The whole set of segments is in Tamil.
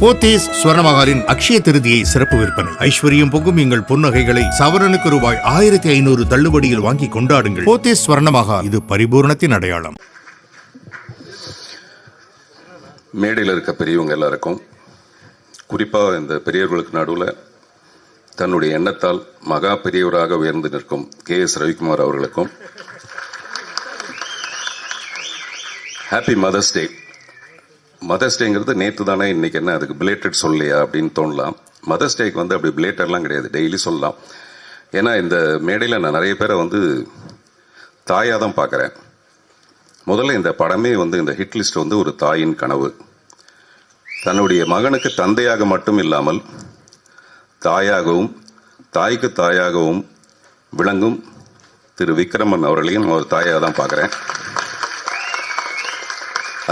போத்தீஸ் ஸ்வர்ணமகாலின் அக்ஷய திருதியை சிறப்பு விற்பனை. ஐஸ்வர்யம் பொங்கும் எங்கள் பொன்னகைகளை சவரனுக்கு ரூபாய் 1500 தள்ளுபடியில் வாங்கி கொண்டாடுங்கள். போத்தீஸ் ஸ்வர்ணமகால், இது பரிபூர்ணத்தின் அடையாளம். மேடையில் இருக்க பெரியவங்க எல்லாருக்கும், குறிப்பாக இந்த பெரியவர்களுக்கு நடுவில் தன்னுடைய எண்ணத்தால் மகா பெரியவராக உயர்ந்து நிற்கும் KS ரவிக்குமார் அவர்களுக்கும் ஹாப்பி மதர்ஸ் டே. மதர்ஸ் டேங்கிறது நேற்று தானே, இன்னைக்கு என்ன அதுக்கு பிலேட்டட் சொல்லலையா அப்படின்னு தோணலாம். மதர்ஸ் டேக்கு அப்படி பிலேட்டட்லாம் கிடையாது, டெய்லி சொல்லலாம். ஏன்னா இந்த மேடையில் நான் நிறைய பேரை தாயாக தான் பார்க்குறேன். முதல்ல இந்த படமே இந்த ஹிட் லிஸ்ட் ஒரு தாயின் கனவு. தன்னுடைய மகனுக்கு தந்தையாக மட்டும் இல்லாமல் தாயாகவும் தாய்க்கு தாயாகவும் விளங்கும் திரு விக்ரமன் அவர்களையும் நான் ஒரு தாயாக தான் பார்க்குறேன்.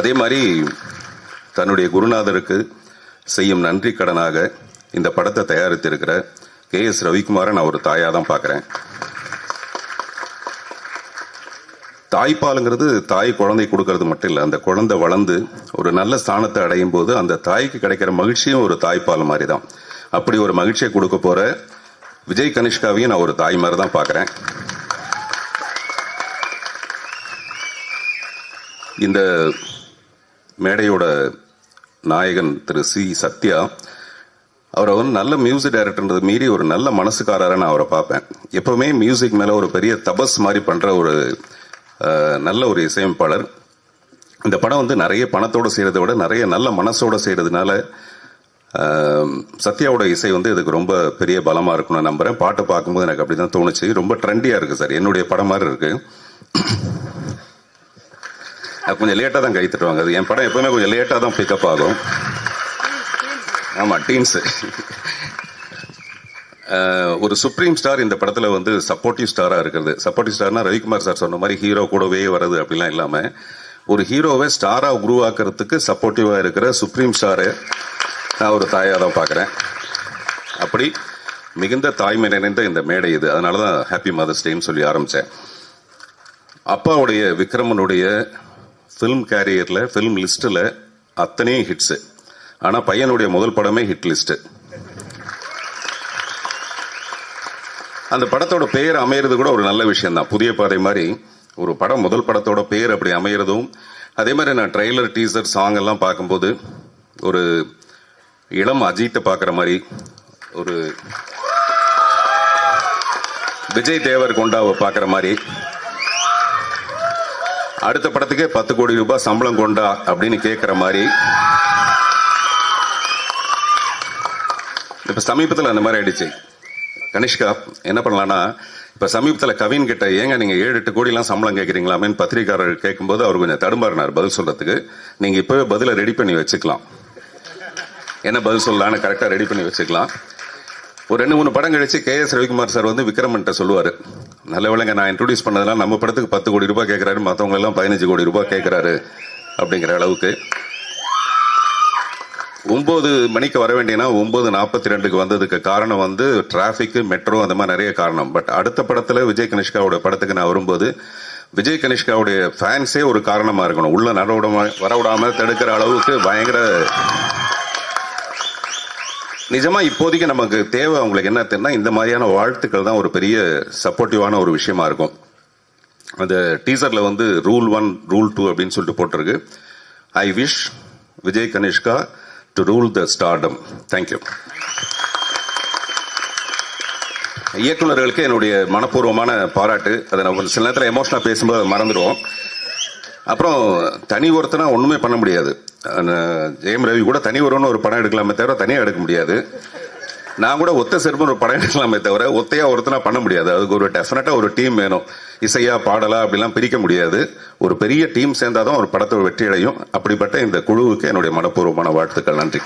அதே மாதிரி தன்னுடைய குருநாதருக்கு செய்யும் நன்றி கடனாக இந்த படத்தை தயாரித்திருக்கிற KS ரவிக்குமாரை நான் ஒரு தாயாக தான் பார்க்குறேன். தாய்ப்பாலுங்கிறது தாய் குழந்தை கொடுக்கறது மட்டும் இல்லை, அந்த குழந்தை வளர்ந்து ஒரு நல்ல ஸ்தானத்தை அடையும் போது அந்த தாய்க்கு கிடைக்கிற மகிழ்ச்சியும் ஒரு தாய்ப்பால் மாதிரி தான். அப்படி ஒரு மகிழ்ச்சியை கொடுக்க போற விஜய் கனிஷ்காவையும் நான் ஒரு தாய் மாதிரி தான் பார்க்குறேன். இந்த மேடையோட நாயகன் திரு C. சத்யா, அவரை நல்ல மியூசிக் டைரக்டர்ன்றது மீறி ஒரு நல்ல மனசுக்காரரை நான் அவரை பார்ப்பேன். எப்பவுமே மியூசிக் மேல ஒரு பெரிய தபஸ் மாதிரி பண்ற ஒரு நல்ல ஒரு இசையமைப்பாளர். இந்த படம் நிறைய பணத்தோட செய்யறதை விட நிறைய நல்ல மனசோட செய்யறதுனால சத்யாவோட இசை இதுக்கு ரொம்ப பெரிய பலமா இருக்கும்னு நம்புறேன். பாட்டை பார்க்கும்போது எனக்கு அப்படிதான் தோணுச்சு. ரொம்ப ட்ரெண்டியா இருக்கு சார், என்னுடைய படம் மாதிரி இருக்கு. கொஞ்சம் லேட்டா தான் கை தட்டுவாங்க. அது என் படம் எப்பவுமே கொஞ்சம் லேட்டா தான் பிக்கப் ஆகும். ஆமா, டீன்ஸ். ஒரு சுப்ரீம் ஸ்டார் இந்த படத்துல சப்போர்ட்டிவ் ஸ்டாரா இருக்கிறது. சப்போர்ட்டிவ் ஸ்டார்னா ரவிக்குமார் சார் சொன்ன மாதிரி ஹீரோ கூடவே வருது அப்படிலாம் இல்லாம ஒரு ஹீரோவை ஸ்டாரா உருவாக்குறதுக்கு சப்போர்ட்டிவா இருக்கிற சுப்ரீம் ஸ்டாரை நான் ஒரு தாயாக தான் பார்க்குறேன். அப்படி மிகுந்த தாய்மை நிறைந்த இந்த மேடை இது. அதனாலதான் ஹாப்பி மதர்ஸ் டேன்னு சொல்லி ஆரம்பிச்சேன். அப்பாவுடைய விக்ரமனுடைய ஃபிலிம் கேரியர்ல ஃபிலிம் லிஸ்ட்ல அத்தனையும் ஹிட்ஸ். ஆனா பையனுடைய முதல் படமே ஹிட் லிஸ்ட். அந்த படத்தோட பெயர் அமையிறது கூட ஒரு நல்ல விஷயம் தான். புதிய பாதை மாதிரி ஒரு படம் முதல் படத்தோட பெயர் அப்படி அமையிறதும், அதே மாதிரி நான் ட்ரெய்லர் டீசர் சாங் எல்லாம் பார்க்கும்போது ஒரு இளம் அஜித்தை பார்க்குற மாதிரி, ஒரு விஜய் தேவர் கொண்டாவை பார்க்குற மாதிரி, அடுத்த படத்துக்கே 10 கோடி ரூபாய் சம்பளம் கொண்டா அப்படின்னு கேட்கிற மாதிரி. இப்ப சமீபத்தில் அந்த மாதிரி ஆயிடுச்சு. கனிஷ்கா என்ன பண்ணலாம்னா, இப்ப சமீபத்தில் கவின் கிட்ட ஏங்க நீங்க 7-8 கோடி எல்லாம் சம்பளம் கேட்கறீங்களாமேன்னு பத்திரிகையாளர் கேட்கும்போது அவர் கொஞ்சம் தடுமாறினார் பதில் சொல்றதுக்கு. நீங்க இப்பவே பதில ரெடி பண்ணி வச்சுக்கலாம், என்ன பதில் சொல்லலான்னு கரெக்டா ரெடி பண்ணி வச்சுக்கலாம். ஒரு 2-3 படம் கழிச்சு KS ரவிக்குமார் சார் விக்ரமன்ட்ட சொல்லுவாரு, நல்ல வேளைங்க நான் இன்ட்ரோடியூஸ் பண்ணதெல்லாம் நம்ம படத்துக்கு 10 கோடி ரூபாய் கேட்கிறாரு, மற்றவங்க எல்லாம் 15 கோடி ரூபாய் கேட்கிறாரு அப்படிங்கிற அளவுக்கு. 9 மணிக்கு வர வேண்டியனா 9:42 வந்ததுக்கு காரணம் டிராபிக், மெட்ரோ, அந்த மாதிரி நிறைய காரணம். பட் அடுத்த படத்துல விஜய் கனிஷ்காவோட படத்துக்கு நான் வரும்போது விஜய் கனிஷ்காவுடைய ஃபேன்ஸே ஒரு காரணமா இருக்கணும். உள்ள வரவிடாம தடுக்கிற அளவுக்கு பயங்கர நிஜமா இப்போதைக்கு நமக்கு தேவை. அவங்களுக்கு என்ன தெரியுமா, இந்த மாதிரியான வாழ்த்துக்கள் தான் ஒரு பெரிய சப்போர்ட்டிவான ஒரு விஷயமா இருக்கும். அந்த டீசர்ல ரூல் 1 ரூல் 2 அப்படின்னு சொல்லிட்டு போட்டிருக்கு. I wish Vijay Kanishka to rule the stardom. Thank you. இயக்குநர்களுக்கு என்னுடைய மனப்பூர்வமான பாராட்டு. அதை நம்ம சில நேரத்தில் எமோஷனா பேசும்போது மறந்துடுவோம். அப்புறம் தனி ஒருத்தனா ஒண்ணுமே பண்ண முடியாது. ஜெயம் ரவி கூட தனி ஒருவன் ஒரு படம் எடுக்கலாமே தவிர தனியா எடுக்க முடியாது. நான் கூட ஒத்த செருப்பு ஒரு படம் எடுக்கலாமே தவிர ஒத்தையா ஒருத்தனா பண்ண முடியாது. அதுக்கு ஒரு டெஃபினட்டா ஒரு டீம் வேணும். இசையா பாடலா அப்படிலாம் பிரிக்க முடியாது. ஒரு பெரிய டீம் சேர்ந்தாதான் ஒரு படத்தோட வெற்றி அடையும். அப்படிப்பட்ட இந்த குழுவுக்கு என்னுடைய மனப்பூர்வமான வாழ்த்துக்கள். நன்றி.